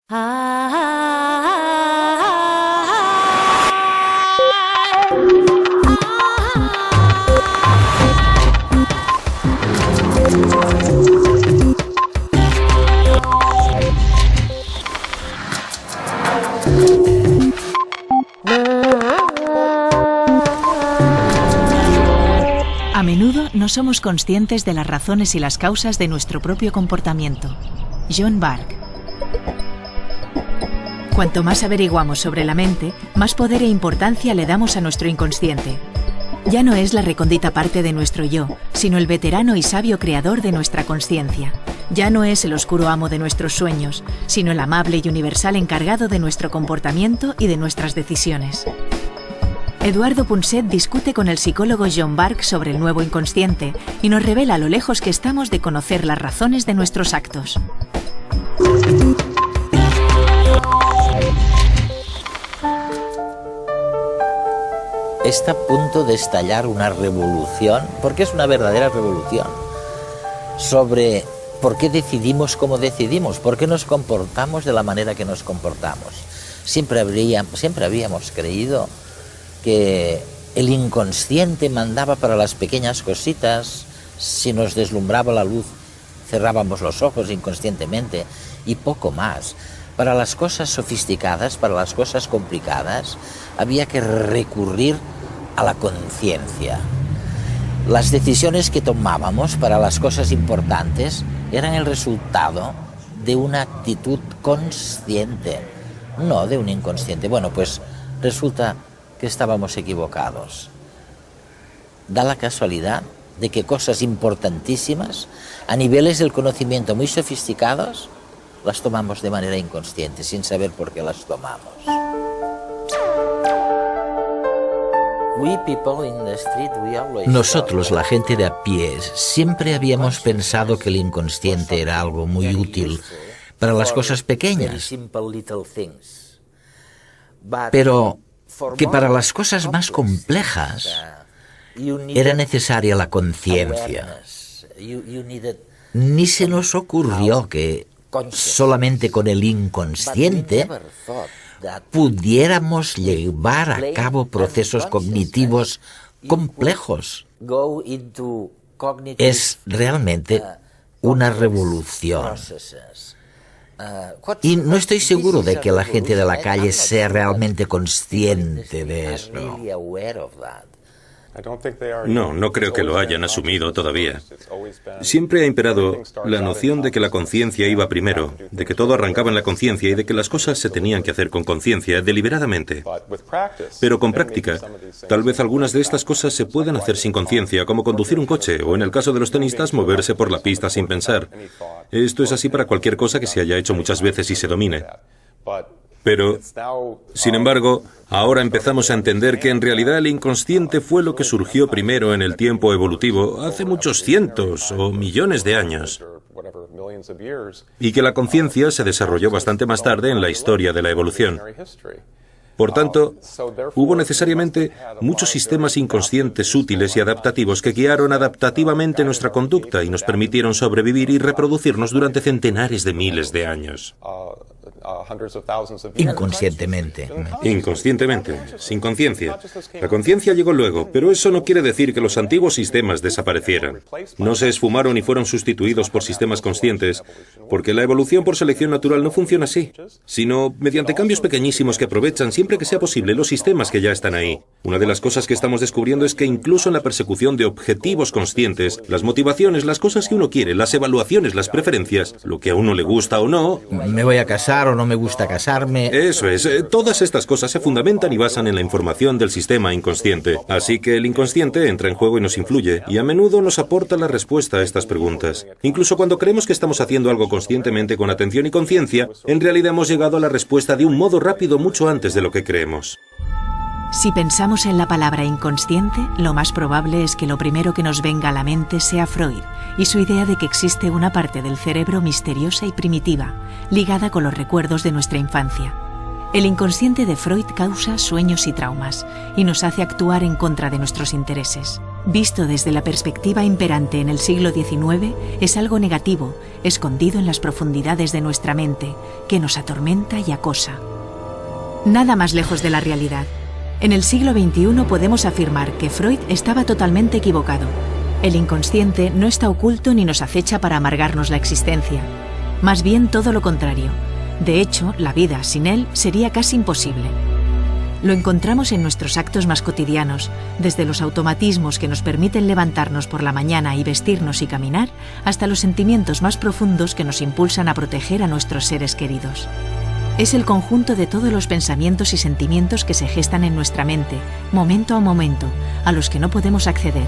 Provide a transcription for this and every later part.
A menudo no somos conscientes de las razones y las causas de nuestro propio comportamiento. John Burke. Cuanto más averiguamos sobre la mente, más poder e importancia le damos a nuestro inconsciente. Ya no es la recóndita parte de nuestro yo, sino el veterano y sabio creador de nuestra consciencia. Ya no es el oscuro amo de nuestros sueños, sino el amable y universal encargado de nuestro comportamiento y de nuestras decisiones. Eduardo Punset discute con el psicólogo John Burke sobre el nuevo inconsciente y nos revela lo lejos que estamos de conocer las razones de nuestros actos. Está a punto de estallar una revolución, porque es una verdadera revolución, sobre por qué decidimos como decidimos, por qué nos comportamos de la manera que nos comportamos. Siempre habíamos creído que el inconsciente mandaba para las pequeñas cositas. Si nos deslumbraba la luz, cerrábamos los ojos inconscientemente y poco más. Para las cosas sofisticadas, para las cosas complicadas, había que recurrir a la conciencia. Las decisiones que tomábamos para las cosas importantes eran el resultado de una actitud consciente, no de un inconsciente. Bueno, pues resulta que estábamos equivocados. Da la casualidad de que cosas importantísimas, a niveles del conocimiento muy sofisticados, las tomamos de manera inconsciente, sin saber por qué las tomamos. Nosotros, la gente de a pie, siempre habíamos pensado que el inconsciente era algo muy útil para las cosas pequeñas, pero que para las cosas más complejas era necesaria la conciencia. Ni se nos ocurrió que solamente con el inconsciente pudiéramos llevar a cabo procesos cognitivos complejos. Es realmente una revolución. Y no estoy seguro de que la gente de la calle sea realmente consciente de eso. No creo que lo hayan asumido todavía. Siempre ha imperado la noción de que la conciencia iba primero, de que todo arrancaba en la conciencia y de que las cosas se tenían que hacer con conciencia, deliberadamente. Pero con práctica, tal vez algunas de estas cosas se pueden hacer sin conciencia, como conducir un coche, o en el caso de los tenistas, moverse por la pista sin pensar. Esto es así para cualquier cosa que se haya hecho muchas veces y se domine. Pero, sin embargo, ahora empezamos a entender que en realidad el inconsciente fue lo que surgió primero en el tiempo evolutivo, hace muchos cientos o millones de años, y que la conciencia se desarrolló bastante más tarde en la historia de la evolución. Por tanto, hubo necesariamente muchos sistemas inconscientes útiles y adaptativos que guiaron adaptativamente nuestra conducta y nos permitieron sobrevivir y reproducirnos durante centenares de miles de años. Inconscientemente. Inconscientemente, sin conciencia. La conciencia llegó luego, pero eso no quiere decir que los antiguos sistemas desaparecieran. No se esfumaron y fueron sustituidos por sistemas conscientes, porque la evolución por selección natural no funciona así, sino mediante cambios pequeñísimos que aprovechan siempre que sea posible los sistemas que ya están ahí. Una de las cosas que estamos descubriendo es que incluso en la persecución de objetivos conscientes, las motivaciones, las cosas que uno quiere, las evaluaciones, las preferencias, lo que a uno le gusta o no... Me voy a casar o no me gusta casarme... Eso es. Todas estas cosas se fundamentan y basan en la información del sistema inconsciente. Así que el inconsciente entra en juego y nos influye, y a menudo nos aporta la respuesta a estas preguntas. Incluso cuando creemos que estamos haciendo algo conscientemente con atención y conciencia, en realidad hemos llegado a la respuesta de un modo rápido mucho antes de lo que creemos. Si pensamos en la palabra inconsciente, lo más probable es que lo primero que nos venga a la mente sea Freud y su idea de que existe una parte del cerebro misteriosa y primitiva, ligada con los recuerdos de nuestra infancia. El inconsciente de Freud causa sueños y traumas y nos hace actuar en contra de nuestros intereses. Visto desde la perspectiva imperante en el siglo XIX, es algo negativo, escondido en las profundidades de nuestra mente, que nos atormenta y acosa. Nada más lejos de la realidad. En el siglo XXI podemos afirmar que Freud estaba totalmente equivocado. El inconsciente no está oculto ni nos acecha para amargarnos la existencia. Más bien todo lo contrario. De hecho, la vida sin él sería casi imposible. Lo encontramos en nuestros actos más cotidianos, desde los automatismos que nos permiten levantarnos por la mañana y vestirnos y caminar, hasta los sentimientos más profundos que nos impulsan a proteger a nuestros seres queridos. Es el conjunto de todos los pensamientos y sentimientos que se gestan en nuestra mente, momento a momento, a los que no podemos acceder.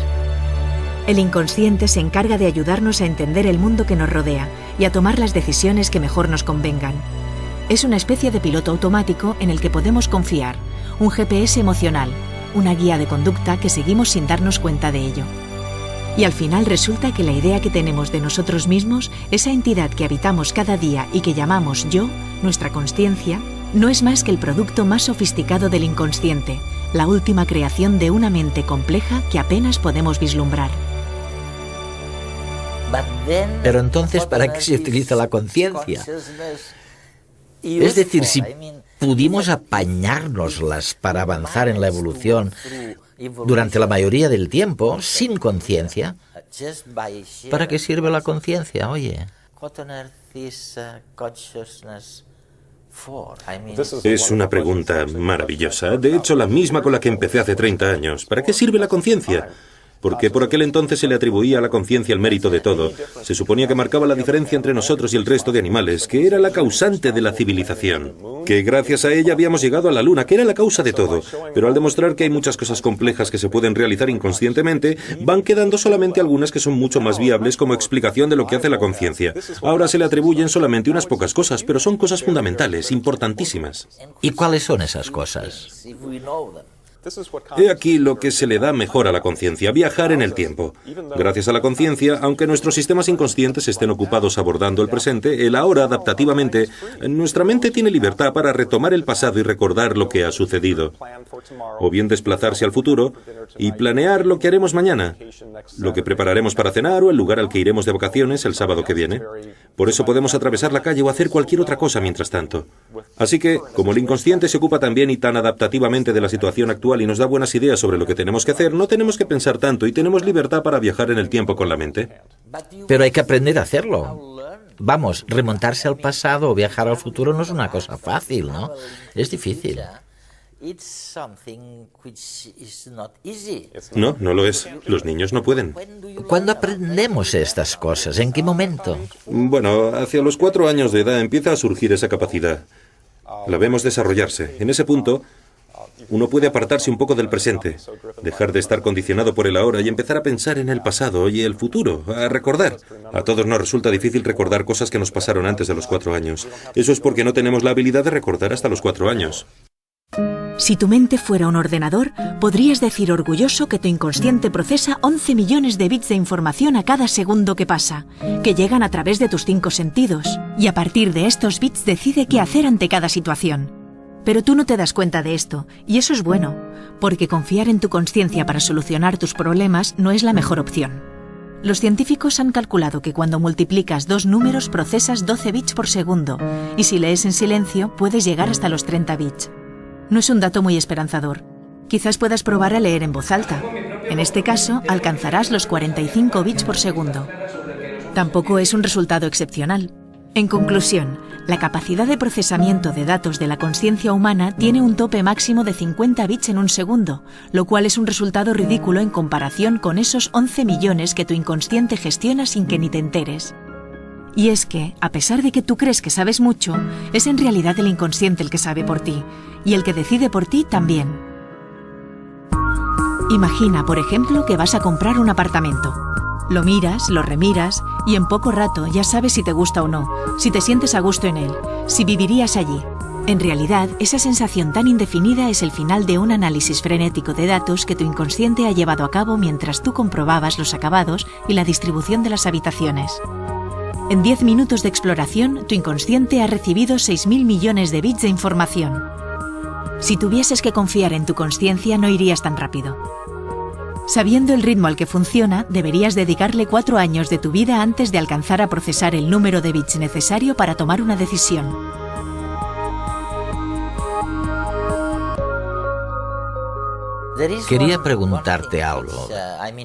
El inconsciente se encarga de ayudarnos a entender el mundo que nos rodea y a tomar las decisiones que mejor nos convengan. Es una especie de piloto automático en el que podemos confiar, un GPS emocional, una guía de conducta que seguimos sin darnos cuenta de ello. Y al final resulta que la idea que tenemos de nosotros mismos, esa entidad que habitamos cada día y que llamamos yo, nuestra consciencia, no es más que el producto más sofisticado del inconsciente, la última creación de una mente compleja que apenas podemos vislumbrar. Pero entonces, ¿para qué se utiliza la conciencia? Es decir, si pudimos apañárnoslas para avanzar en la evolución durante la mayoría del tiempo, sin conciencia, ¿para qué sirve la conciencia? Oye. Es una pregunta maravillosa. De hecho, la misma con la que empecé hace 30 años. ¿Para qué sirve la conciencia? Porque por aquel entonces se le atribuía a la conciencia el mérito de todo. Se suponía que marcaba la diferencia entre nosotros y el resto de animales, que era la causante de la civilización, que gracias a ella habíamos llegado a la luna, que era la causa de todo. Pero al demostrar que hay muchas cosas complejas que se pueden realizar inconscientemente, van quedando solamente algunas que son mucho más viables como explicación de lo que hace la conciencia. Ahora se le atribuyen solamente unas pocas cosas, pero son cosas fundamentales, importantísimas. ¿Y cuáles son esas cosas? He aquí lo que se le da mejor a la conciencia, viajar en el tiempo. Gracias a la conciencia, aunque nuestros sistemas inconscientes estén ocupados abordando el presente, el ahora adaptativamente, nuestra mente tiene libertad para retomar el pasado y recordar lo que ha sucedido. O bien desplazarse al futuro y planear lo que haremos mañana, lo que prepararemos para cenar o el lugar al que iremos de vacaciones el sábado que viene. Por eso podemos atravesar la calle o hacer cualquier otra cosa mientras tanto. Así que, como el inconsciente se ocupa también y tan adaptativamente de la situación actual y nos da buenas ideas sobre lo que tenemos que hacer, no tenemos que pensar tanto y tenemos libertad para viajar en el tiempo con la mente. Pero hay que aprender a hacerlo. Vamos, remontarse al pasado o viajar al futuro no es una cosa fácil, ¿no? Es difícil. No, no lo es. Los niños no pueden. ¿Cuándo aprendemos estas cosas? ¿En qué momento? Bueno, hacia los 4 años de edad empieza a surgir esa capacidad. La vemos desarrollarse. En ese punto, uno puede apartarse un poco del presente, dejar de estar condicionado por el ahora y empezar a pensar en el pasado y el futuro, a recordar. A todos nos resulta difícil recordar cosas que nos pasaron antes de los 4 años. Eso es porque no tenemos la habilidad de recordar hasta los 4 años. Si tu mente fuera un ordenador, podrías decir orgulloso que tu inconsciente procesa 11 millones de bits de información a cada segundo que pasa, que llegan a través de tus 5 sentidos, y a partir de estos bits decide qué hacer ante cada situación. Pero tú no te das cuenta de esto, y eso es bueno, porque confiar en tu consciencia para solucionar tus problemas no es la mejor opción. Los científicos han calculado que cuando multiplicas 2 números procesas 12 bits por segundo, y si lees en silencio puedes llegar hasta los 30 bits. No es un dato muy esperanzador. Quizás puedas probar a leer en voz alta. En este caso, alcanzarás los 45 bits por segundo. Tampoco es un resultado excepcional. En conclusión, la capacidad de procesamiento de datos de la consciencia humana tiene un tope máximo de 50 bits en un segundo, lo cual es un resultado ridículo en comparación con esos 11 millones que tu inconsciente gestiona sin que ni te enteres. Y es que, a pesar de que tú crees que sabes mucho, es en realidad el inconsciente el que sabe por ti, y el que decide por ti también. Imagina, por ejemplo, que vas a comprar un apartamento. Lo miras, lo remiras, y en poco rato ya sabes si te gusta o no, si te sientes a gusto en él, si vivirías allí. En realidad, esa sensación tan indefinida es el final de un análisis frenético de datos que tu inconsciente ha llevado a cabo mientras tú comprobabas los acabados y la distribución de las habitaciones. En 10 minutos de exploración, tu inconsciente ha recibido 6.000 millones de bits de información. Si tuvieses que confiar en tu consciencia, no irías tan rápido. Sabiendo el ritmo al que funciona, deberías dedicarle 4 años de tu vida antes de alcanzar a procesar el número de bits necesario para tomar una decisión. Quería preguntarte algo.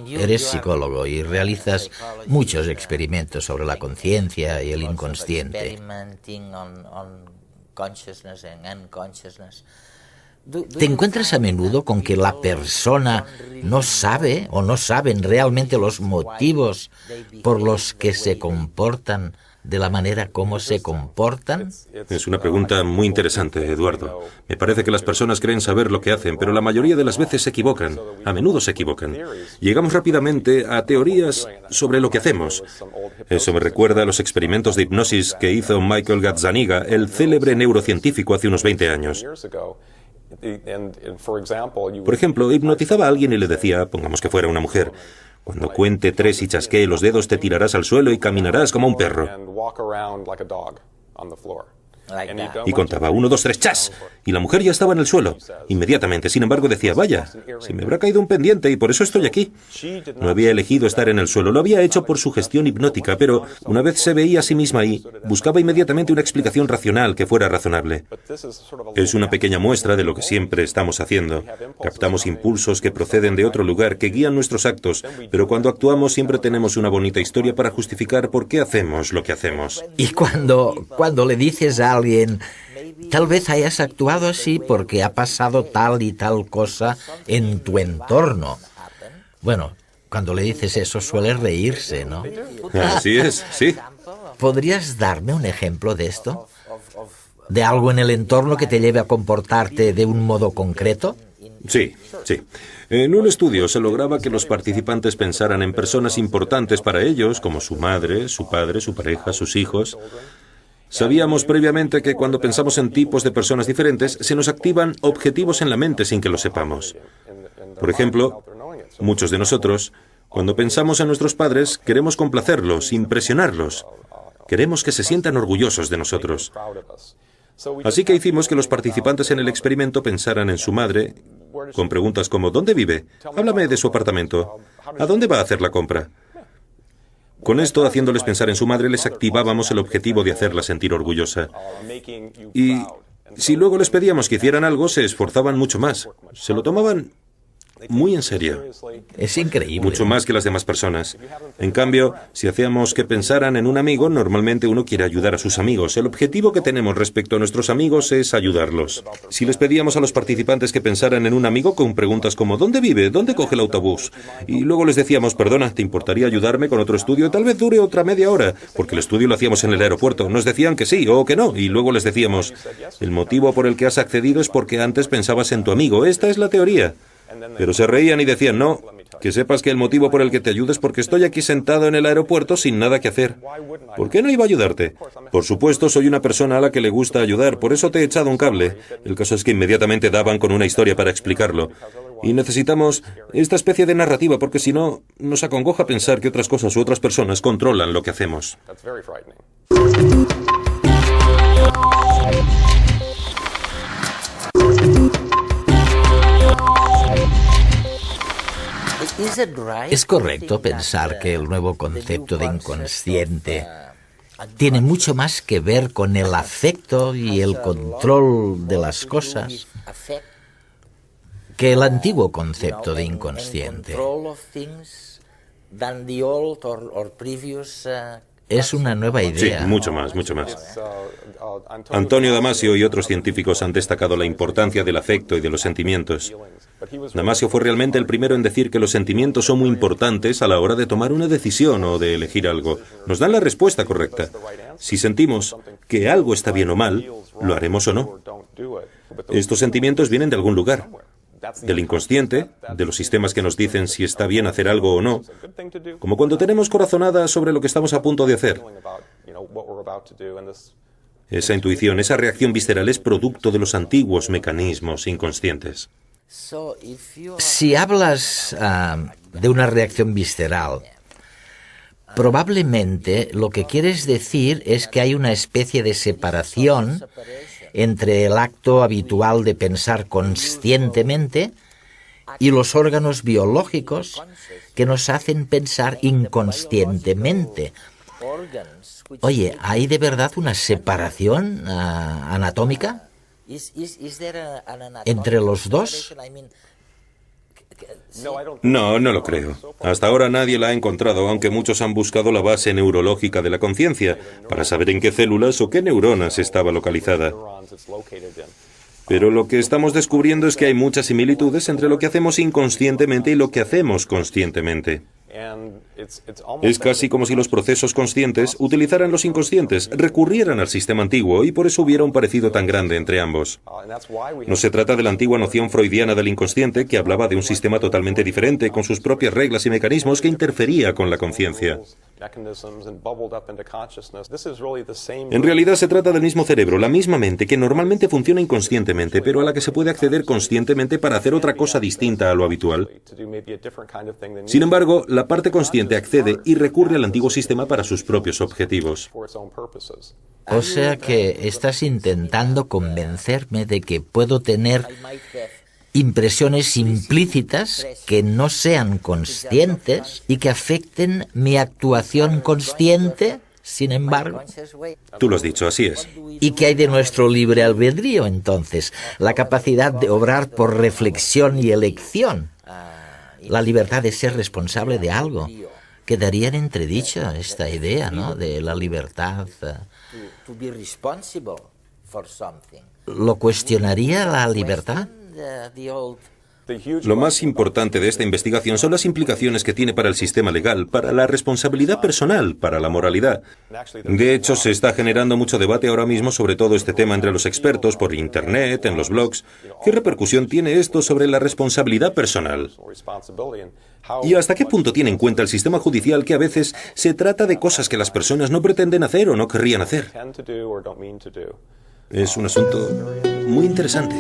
Eres psicólogo y realizas muchos experimentos sobre la conciencia y el inconsciente. ¿Te encuentras a menudo con que la persona no sabe o no saben realmente los motivos por los que se comportan de la manera como se comportan? Es una pregunta muy interesante, Eduardo. Me parece que las personas creen saber lo que hacen, pero la mayoría de las veces se equivocan. A menudo se equivocan. Llegamos rápidamente a teorías sobre lo que hacemos. Eso me recuerda a los experimentos de hipnosis que hizo Michael Gazzaniga, el célebre neurocientífico, hace unos 20 años. Por ejemplo, hipnotizaba a alguien y le decía, pongamos que fuera una mujer: cuando cuente 3 y chasquee los dedos, te tirarás al suelo y caminarás como un perro. Y contaba 1, 2, 3, ¡chas! Y la mujer ya estaba en el suelo, inmediatamente. Sin embargo, decía, vaya, se me habrá caído un pendiente y por eso estoy aquí. No había elegido estar en el suelo, lo había hecho por sugestión hipnótica, pero una vez se veía a sí misma ahí, buscaba inmediatamente una explicación racional que fuera razonable. Es una pequeña muestra de lo que siempre estamos haciendo. Captamos impulsos que proceden de otro lugar, que guían nuestros actos, pero cuando actuamos siempre tenemos una bonita historia para justificar por qué hacemos lo que hacemos. Y cuando le dices a alguien, tal vez hayas actuado así porque ha pasado tal y tal cosa en tu entorno. Bueno, cuando le dices eso suele reírse, ¿no? Así es, sí. ¿Podrías darme un ejemplo de esto? ¿De algo en el entorno que te lleve a comportarte de un modo concreto? Sí. En un estudio se lograba que los participantes pensaran en personas importantes para ellos, como su madre, su padre, su pareja, sus hijos. Sabíamos previamente que cuando pensamos en tipos de personas diferentes, se nos activan objetivos en la mente sin que lo sepamos. Por ejemplo, muchos de nosotros, cuando pensamos en nuestros padres, queremos complacerlos, impresionarlos. Queremos que se sientan orgullosos de nosotros. Así que hicimos que los participantes en el experimento pensaran en su madre con preguntas como ¿dónde vive? Háblame de su apartamento. ¿A dónde va a hacer la compra? Con esto, haciéndoles pensar en su madre, les activábamos el objetivo de hacerla sentir orgullosa. Y si luego les pedíamos que hicieran algo, se esforzaban mucho más. Se lo tomaban muy en serio. Es increíble. Mucho más que las demás personas. En cambio, si hacíamos que pensaran en un amigo, normalmente uno quiere ayudar a sus amigos. El objetivo que tenemos respecto a nuestros amigos es ayudarlos. Si les pedíamos a los participantes que pensaran en un amigo con preguntas como ¿dónde vive? ¿Dónde coge el autobús? Y luego les decíamos, perdona, ¿te importaría ayudarme con otro estudio? Tal vez dure otra media hora, porque el estudio lo hacíamos en el aeropuerto. Nos decían que sí o que no, y luego les decíamos, el motivo por el que has accedido es porque antes pensabas en tu amigo. Esta es la teoría. Pero se reían y decían, no, que sepas que el motivo por el que te ayudo es porque estoy aquí sentado en el aeropuerto sin nada que hacer. ¿Por qué no iba a ayudarte? Por supuesto, soy una persona a la que le gusta ayudar, por eso te he echado un cable. El caso es que inmediatamente daban con una historia para explicarlo. Y necesitamos esta especie de narrativa, porque si no, nos acongoja pensar que otras cosas u otras personas controlan lo que hacemos. ¿Es correcto pensar que el nuevo concepto de inconsciente tiene mucho más que ver con el afecto y el control de las cosas que el antiguo concepto de inconsciente? Es una nueva idea. Sí, mucho más. Antonio Damasio y otros científicos han destacado la importancia del afecto y de los sentimientos. Damasio fue realmente el primero en decir que los sentimientos son muy importantes a la hora de tomar una decisión o de elegir algo. Nos dan la respuesta correcta. Si sentimos que algo está bien o mal, lo haremos o no. Estos sentimientos vienen de algún lugar. Del inconsciente, de los sistemas que nos dicen si está bien hacer algo o no, como cuando tenemos corazonada sobre lo que estamos a punto de hacer. Esa intuición, esa reacción visceral es producto de los antiguos mecanismos inconscientes. Si hablas de una reacción visceral, probablemente lo que quieres decir es que hay una especie de separación entre el acto habitual de pensar conscientemente y los órganos biológicos que nos hacen pensar inconscientemente. Oye, ¿hay de verdad una separación anatómica entre los dos? No, no lo creo. Hasta ahora nadie la ha encontrado, aunque muchos han buscado la base neurológica de la conciencia para saber en qué células o qué neuronas estaba localizada. Pero lo que estamos descubriendo es que hay muchas similitudes entre lo que hacemos inconscientemente y lo que hacemos conscientemente. Es casi como si los procesos conscientes utilizaran los inconscientes, recurrieran al sistema antiguo, y por eso hubiera un parecido tan grande entre ambos. No se trata de la antigua noción freudiana del inconsciente, que hablaba de un sistema totalmente diferente, con sus propias reglas y mecanismos, que interfería con la conciencia. En realidad se trata del mismo cerebro, la misma mente, que normalmente funciona inconscientemente, pero a la que se puede acceder conscientemente para hacer otra cosa distinta a lo habitual. Sin embargo, la parte consciente accede y recurre al antiguo sistema para sus propios objetivos. O sea que estás intentando convencerme de que puedo tener impresiones implícitas que no sean conscientes y que afecten mi actuación consciente, sin embargo. Tú lo has dicho, así es. ¿Y qué hay de nuestro libre albedrío, entonces? La capacidad de obrar por reflexión y elección. La libertad de ser responsable de algo. Quedaría en entredicho esta idea, ¿no?, de la libertad. ¿Lo cuestionaría la libertad? Lo más importante de esta investigación son las implicaciones que tiene para el sistema legal, para la responsabilidad personal, para la moralidad. De hecho, se está generando mucho debate ahora mismo sobre todo este tema entre los expertos, por Internet, en los blogs. ¿Qué repercusión tiene esto sobre la responsabilidad personal? ¿Y hasta qué punto tiene en cuenta el sistema judicial que a veces se trata de cosas que las personas no pretenden hacer o no querrían hacer? Es un asunto muy interesante.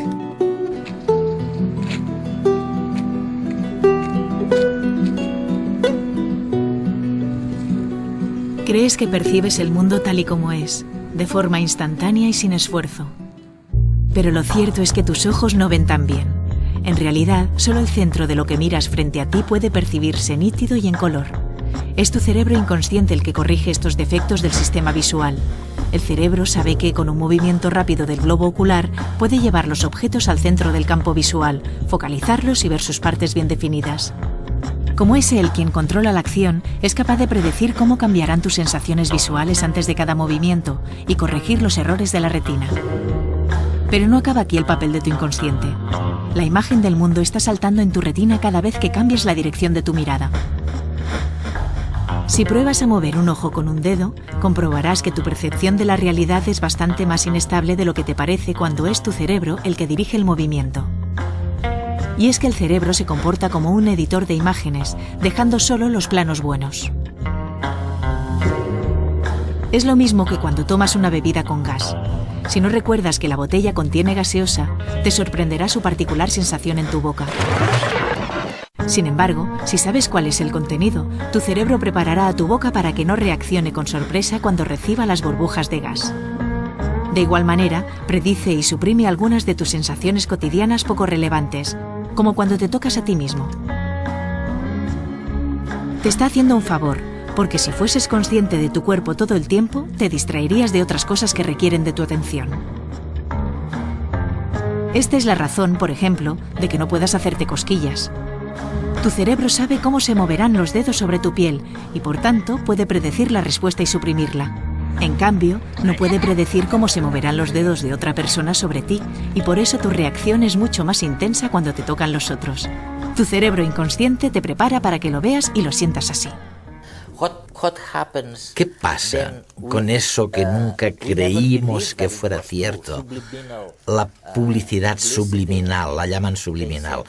Crees que percibes el mundo tal y como es, de forma instantánea y sin esfuerzo. Pero lo cierto es que tus ojos no ven tan bien. En realidad, solo el centro de lo que miras frente a ti puede percibirse nítido y en color. Es tu cerebro inconsciente el que corrige estos defectos del sistema visual. El cerebro sabe que con un movimiento rápido del globo ocular puede llevar los objetos al centro del campo visual, focalizarlos y ver sus partes bien definidas. Como es él quien controla la acción, es capaz de predecir cómo cambiarán tus sensaciones visuales antes de cada movimiento y corregir los errores de la retina. Pero no acaba aquí el papel de tu inconsciente. La imagen del mundo está saltando en tu retina cada vez que cambies la dirección de tu mirada. Si pruebas a mover un ojo con un dedo, comprobarás que tu percepción de la realidad es bastante más inestable de lo que te parece cuando es tu cerebro el que dirige el movimiento. Y es que el cerebro se comporta como un editor de imágenes, dejando solo los planos buenos. Es lo mismo que cuando tomas una bebida con gas. Si no recuerdas que la botella contiene gaseosa, te sorprenderá su particular sensación en tu boca. Sin embargo, si sabes cuál es el contenido, tu cerebro preparará a tu boca para que no reaccione con sorpresa cuando reciba las burbujas de gas. De igual manera, predice y suprime algunas de tus sensaciones cotidianas poco relevantes, como cuando te tocas a ti mismo. Te está haciendo un favor, porque si fueses consciente de tu cuerpo todo el tiempo, te distraerías de otras cosas que requieren de tu atención. Esta es la razón, por ejemplo, de que no puedas hacerte cosquillas. Tu cerebro sabe cómo se moverán los dedos sobre tu piel y, por tanto, puede predecir la respuesta y suprimirla. En cambio, no puede predecir cómo se moverán los dedos de otra persona sobre ti, y por eso tu reacción es mucho más intensa cuando te tocan los otros. Tu cerebro inconsciente te prepara para que lo veas y lo sientas así. ¿Qué pasa con eso que nunca creímos que fuera cierto? La publicidad subliminal, la llaman subliminal.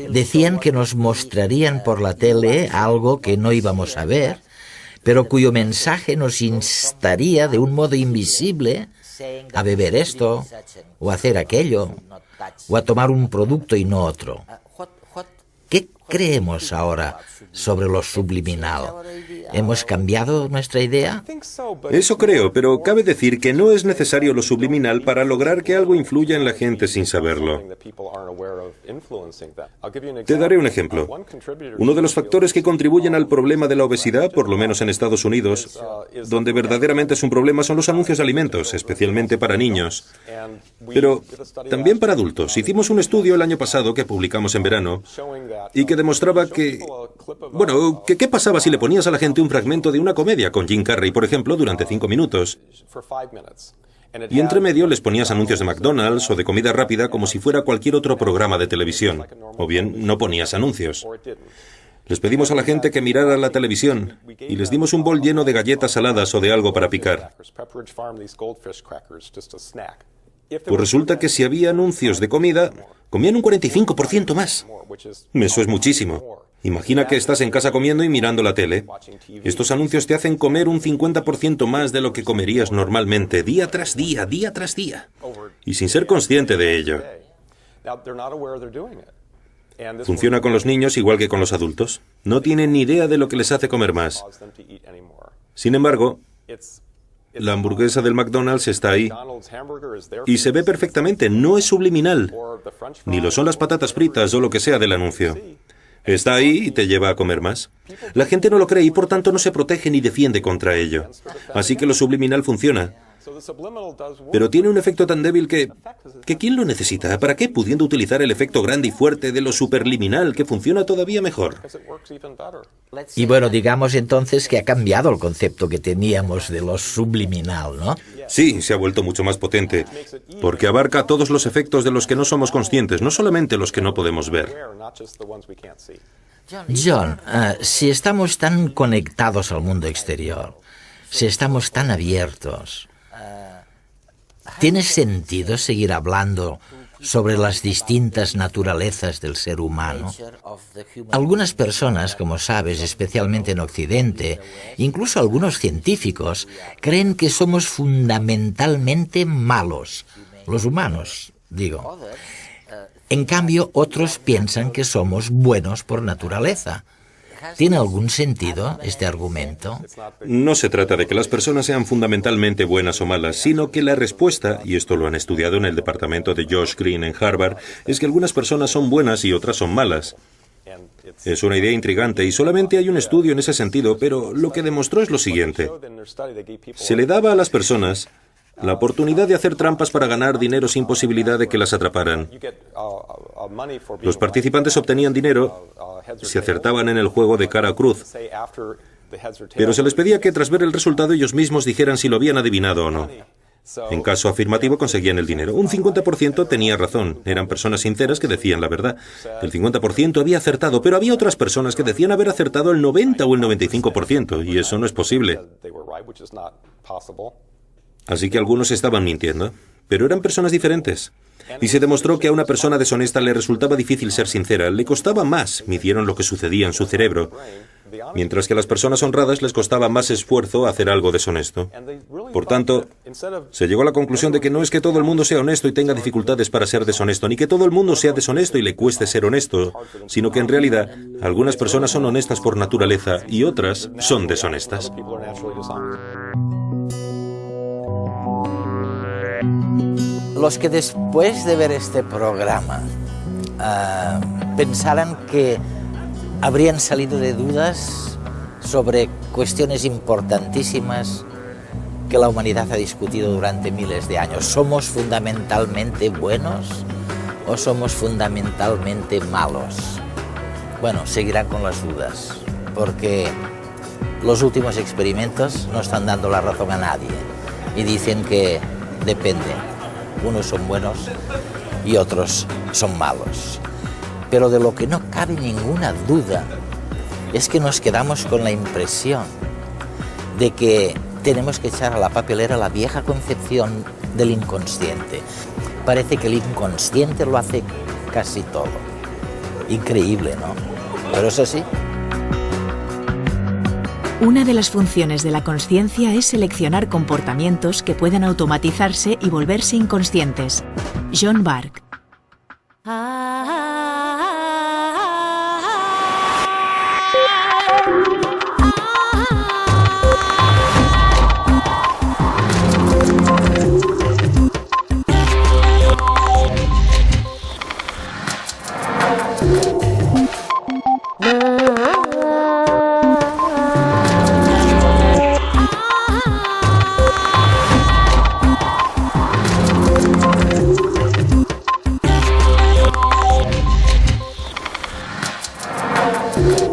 Decían que nos mostrarían por la tele algo que no íbamos a ver, pero cuyo mensaje nos instaría de un modo invisible a beber esto, o a hacer aquello, o a tomar un producto y no otro. creemos ahora sobre lo subliminal? ¿Hemos cambiado nuestra idea? Eso creo, pero cabe decir que no es necesario lo subliminal para lograr que algo influya en la gente sin saberlo. Te daré un ejemplo. Uno de los factores que contribuyen al problema de la obesidad, por lo menos en Estados Unidos, donde verdaderamente es un problema, son los anuncios de alimentos, especialmente para niños. Pero también para adultos. Hicimos un estudio el año pasado que publicamos en verano y que demostraba que... Bueno, ¿qué pasaba si le ponías a la gente un fragmento de una comedia con Jim Carrey, por ejemplo, durante 5 minutos? Y entre medio les ponías anuncios de McDonald's o de comida rápida como si fuera cualquier otro programa de televisión. O bien no ponías anuncios. Les pedimos a la gente que mirara la televisión y les dimos un bol lleno de galletas saladas o de algo para picar. Pues resulta que si había anuncios de comida, comían un 45% más. Eso es muchísimo. Imagina que estás en casa comiendo y mirando la tele. Estos anuncios te hacen comer un 50% más de lo que comerías normalmente, día tras día, día tras día. Y sin ser consciente de ello. Funciona con los niños igual que con los adultos. No tienen ni idea de lo que les hace comer más. Sin embargo, la hamburguesa del McDonald's está ahí. Y se ve perfectamente, no es subliminal. Ni lo son las patatas fritas o lo que sea del anuncio. Está ahí y te lleva a comer más. La gente no lo cree y por tanto no se protege ni defiende contra ello. Así que lo subliminal funciona. Pero tiene un efecto tan débil que ¿quién lo necesita? ¿Para qué? Pudiendo utilizar el efecto grande y fuerte de lo superliminal, que funciona todavía mejor. Y bueno, digamos entonces que ha cambiado el concepto que teníamos de lo subliminal, ¿no? Sí, se ha vuelto mucho más potente, porque abarca todos los efectos de los que no somos conscientes, no solamente los que no podemos ver. John, si estamos tan conectados al mundo exterior, si estamos tan abiertos, ¿tiene sentido seguir hablando sobre las distintas naturalezas del ser humano? Algunas personas, como sabes, especialmente en Occidente, incluso algunos científicos, creen que somos fundamentalmente malos, los humanos, digo. En cambio, otros piensan que somos buenos por naturaleza. ¿Tiene algún sentido este argumento? No se trata de que las personas sean fundamentalmente buenas o malas, sino que la respuesta, y esto lo han estudiado en el departamento de Josh Green en Harvard, es que algunas personas son buenas y otras son malas. Es una idea intrigante y solamente hay un estudio en ese sentido, pero lo que demostró es lo siguiente. Se le daba a las personas la oportunidad de hacer trampas para ganar dinero sin posibilidad de que las atraparan. Los participantes obtenían dinero si acertaban en el juego de cara o cruz, pero se les pedía que tras ver el resultado ellos mismos dijeran si lo habían adivinado o no. En caso afirmativo conseguían el dinero. Un 50% tenía razón, eran personas sinceras que decían la verdad. El 50% había acertado, pero había otras personas que decían haber acertado el 90 o el 95%, y eso no es posible. Así que algunos estaban mintiendo, pero eran personas diferentes. Y se demostró que a una persona deshonesta le resultaba difícil ser sincera, le costaba más, midieron lo que sucedía en su cerebro, mientras que a las personas honradas les costaba más esfuerzo hacer algo deshonesto. Por tanto, se llegó a la conclusión de que no es que todo el mundo sea honesto y tenga dificultades para ser deshonesto, ni que todo el mundo sea deshonesto y le cueste ser honesto, sino que en realidad algunas personas son honestas por naturaleza y otras son deshonestas. Los que después de ver este programa pensaran que habrían salido de dudas sobre cuestiones importantísimas que la humanidad ha discutido durante miles de años. ¿Somos fundamentalmente buenos o somos fundamentalmente malos? Bueno, seguirán con las dudas, porque los últimos experimentos no están dando la razón a nadie y dicen que depende. Unos son buenos y otros son malos. Pero de lo que no cabe ninguna duda es que nos quedamos con la impresión de que tenemos que echar a la papelera la vieja concepción del inconsciente. Parece que el inconsciente lo hace casi todo. Increíble, ¿no? Pero eso sí. Una de las funciones de la consciencia es seleccionar comportamientos que puedan automatizarse y volverse inconscientes. John Bargh. Gracias.